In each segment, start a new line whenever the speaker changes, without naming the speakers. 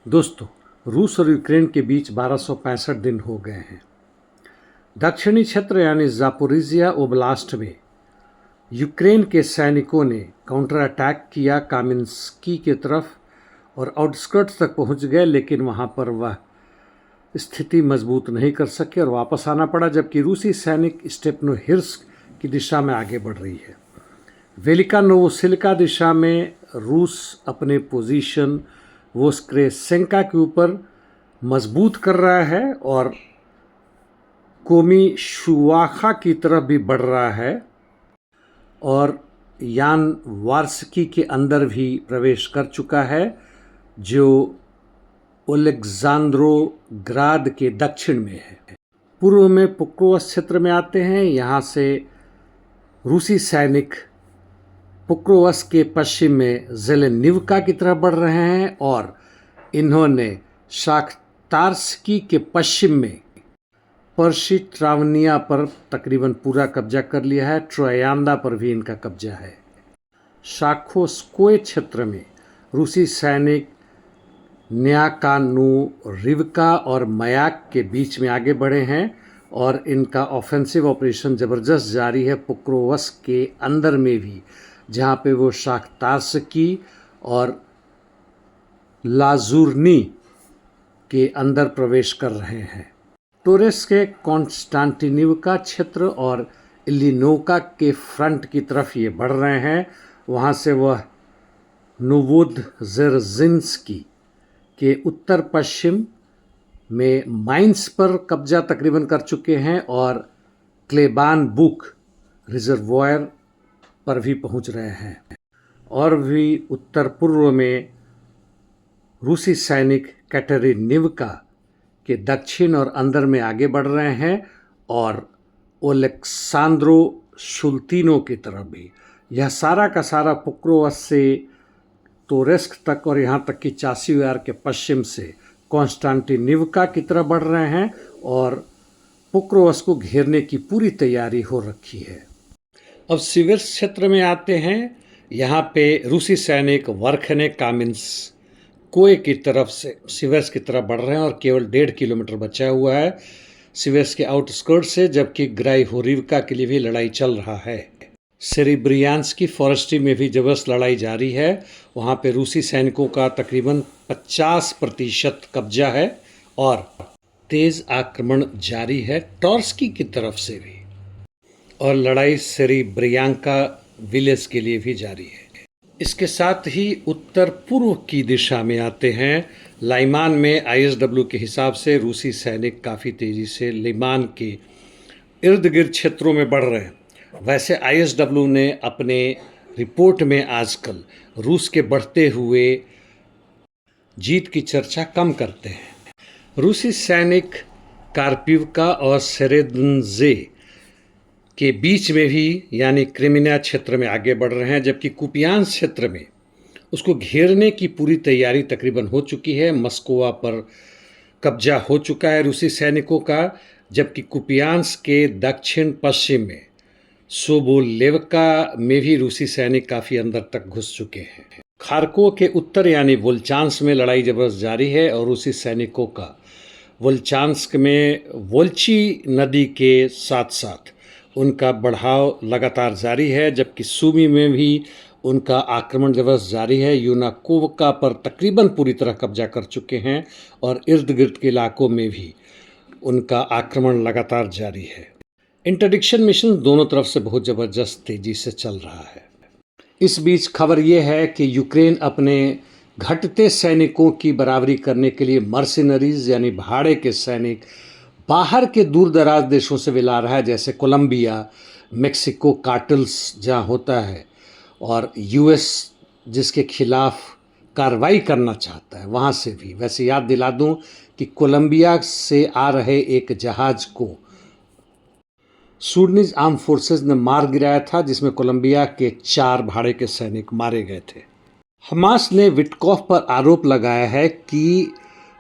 दोस्तों, रूस और यूक्रेन के बीच 1265 दिन हो गए हैं। दक्षिणी क्षेत्र यानी जापोरिजिया ओब्लास्ट में यूक्रेन के सैनिकों ने काउंटर अटैक किया कामिन्स्की की तरफ और आउटस्कर्ट्स तक पहुंच गए, लेकिन वहां पर वह स्थिति मजबूत नहीं कर सके और वापस आना पड़ा, जबकि रूसी सैनिक स्टेपनोहिर्स्क की दिशा में आगे बढ़ रही है। वेलिका नोवोसिल्का दिशा में रूस अपने पोजीशन वोस्क्रेसेंका के ऊपर मजबूत कर रहा है और कोमीशुवाखा की तरफ भी बढ़ रहा है और यान वार्स्की के अंदर भी प्रवेश कर चुका है, जो ओलेक्जांद्रोग्राद के दक्षिण में है। पूर्व में पोक्रोवस क्षेत्र में आते हैं। यहाँ से रूसी सैनिक पोक्रोवस के पश्चिम में जेलेनिवका की तरफ बढ़ रहे हैं और इन्होंने शाख्तार्स्की के पश्चिम में पर्शिट्रावनिया पर तकरीबन पूरा कब्जा कर लिया है। ट्रोयांदा पर भी इनका कब्जा है। शाखोस्कोय क्षेत्र में रूसी सैनिक न्याकानोरिवका और मयाक के बीच में आगे बढ़े हैं और इनका ऑफेंसिव ऑपरेशन ज़बरदस्त जारी है पोक्रोवस के अंदर में भी, जहाँ पे वो शाख्तार्स्की और लाजुर्नी के अंदर प्रवेश कर रहे हैं। टोरेस के कॉन्स्टांटिनिवका क्षेत्र और इलिनोका के फ्रंट की तरफ ये बढ़ रहे हैं। वहाँ से वह नोवोदजेर्जिन्स्की के उत्तर पश्चिम में माइंस पर कब्जा तकरीबन कर चुके हैं और क्लेबान बुक रिजर्वॉयर पर भी पहुंच रहे हैं। और भी उत्तर पूर्व में रूसी सैनिक कैटेरिनिवका के दक्षिण और अंदर में आगे बढ़ रहे हैं और ओलेक्सांद्रो शुल्तिनो की तरफ भी। यह सारा का सारा पोक्रोवस से तोरेस्क तक और यहाँ तक कि चासियार के पश्चिम से कॉन्स्टांटिनिवका की तरफ बढ़ रहे हैं और पोक्रोवस को घेरने की पूरी तैयारी हो रखी है। अब सिविर्स क्षेत्र में आते हैं। यहाँ पे रूसी सैनिक वर्खने कामिन्स्कोय की तरफ से सिविर्स की तरफ बढ़ रहे हैं और केवल 1.5 किलोमीटर बचा हुआ है सिविर्स के आउटस्कर्ट से, जबकि ग्राइहोरिवका के लिए भी लड़ाई चल रहा है। सेरेब्रियांस्की फॉरेस्ट्री में भी जबरदस्त लड़ाई जारी है। वहाँ पे रूसी सैनिकों का तकरीबन 50% कब्जा है और तेज़ आक्रमण जारी है टॉर्स्की की तरफ से भी, और लड़ाई सेरेब्रियांका विलेज के लिए भी जारी है। इसके साथ ही उत्तर पूर्व की दिशा में आते हैं। लाइमान में आईएसडब्ल्यू के हिसाब से रूसी सैनिक काफ़ी तेज़ी से लिमान के इर्द गिर्द क्षेत्रों में बढ़ रहे हैं। वैसे आईएसडब्ल्यू ने अपने रिपोर्ट में आजकल रूस के बढ़ते हुए जीत की चर्चा कम करते हैं। रूसी सैनिक कार्पिवका और सेरेदन्जे के बीच में भी यानी क्रिमिनिया क्षेत्र में आगे बढ़ रहे हैं, जबकि कुपियांस क्षेत्र में उसको घेरने की पूरी तैयारी तकरीबन हो चुकी है। मस्कोवा पर कब्जा हो चुका है रूसी सैनिकों का, जबकि कुपियांस के दक्षिण पश्चिम में सोबोलेवका में भी रूसी सैनिक काफ़ी अंदर तक घुस चुके हैं। खार्कोव के उत्तर यानी वोल्चांस्क में लड़ाई जबरदस्त जारी है और रूसी सैनिकों का वोल्चांस्क में वोल्ची नदी के साथ साथ उनका बढ़ाव लगातार जारी है, जबकि सूमी में भी उनका आक्रमण जबरदस्त जारी है। यूनाकोवका पर तकरीबन पूरी तरह कब्जा कर चुके हैं और इर्द गिर्द के इलाकों में भी उनका आक्रमण लगातार जारी है। इंटरडिक्शन मिशन दोनों तरफ से बहुत ज़बरदस्त तेज़ी से चल रहा है। इस बीच खबर यह है कि यूक्रेन अपने घटते सैनिकों की बराबरी करने के लिए मर्सिनरीज यानी भाड़े के सैनिक बाहर के दूर दराज देशों से भी ला रहा है, जैसे कोलंबिया, मेक्सिको कार्टेल्स जहाँ होता है, और यूएस जिसके खिलाफ कार्रवाई करना चाहता है वहाँ से भी। वैसे याद दिला दूँ कि कोलंबिया से आ रहे एक जहाज़ को सूडानीज आर्म फोर्सेस ने मार गिराया था, जिसमें कोलंबिया के 4 भाड़े के सैनिक मारे गए थे। हमास ने विटकॉफ पर आरोप लगाया है कि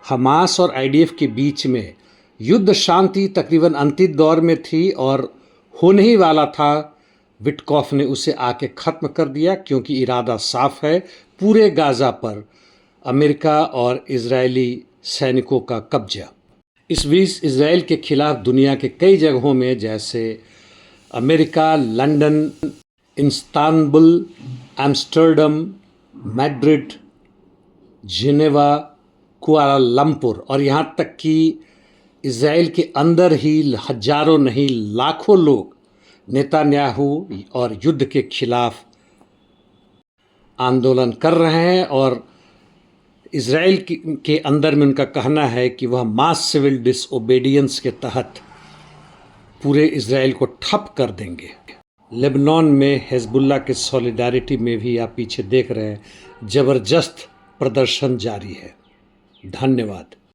हमास और आईडीएफ के बीच में युद्ध शांति तकरीबन अंतिम दौर में थी और होने ही वाला था। विटकॉफ ने उसे आके ख़त्म कर दिया क्योंकि इरादा साफ है, पूरे गाज़ा पर अमेरिका और इजरायली सैनिकों का कब्जा। इस बीच इसराइल के खिलाफ दुनिया के कई जगहों में जैसे America, London, Istanbul, Amsterdam, Madrid, Geneva, Kuala Lumpur और यहाँ तक कि इज़राइल के अंदर ही हजारों नहीं लाखों लोग नेतान्याहू और युद्ध के खिलाफ आंदोलन कर रहे हैं। और इज़राइल के अंदर में उनका कहना है कि वह मास सिविल डिसओबीडियंस के तहत पूरे इज़राइल को ठप कर देंगे। लेबनान में हिजबुल्लाह के सॉलिडारिटी में भी आप पीछे देख रहे हैं, ज़बरदस्त प्रदर्शन जारी है। धन्यवाद।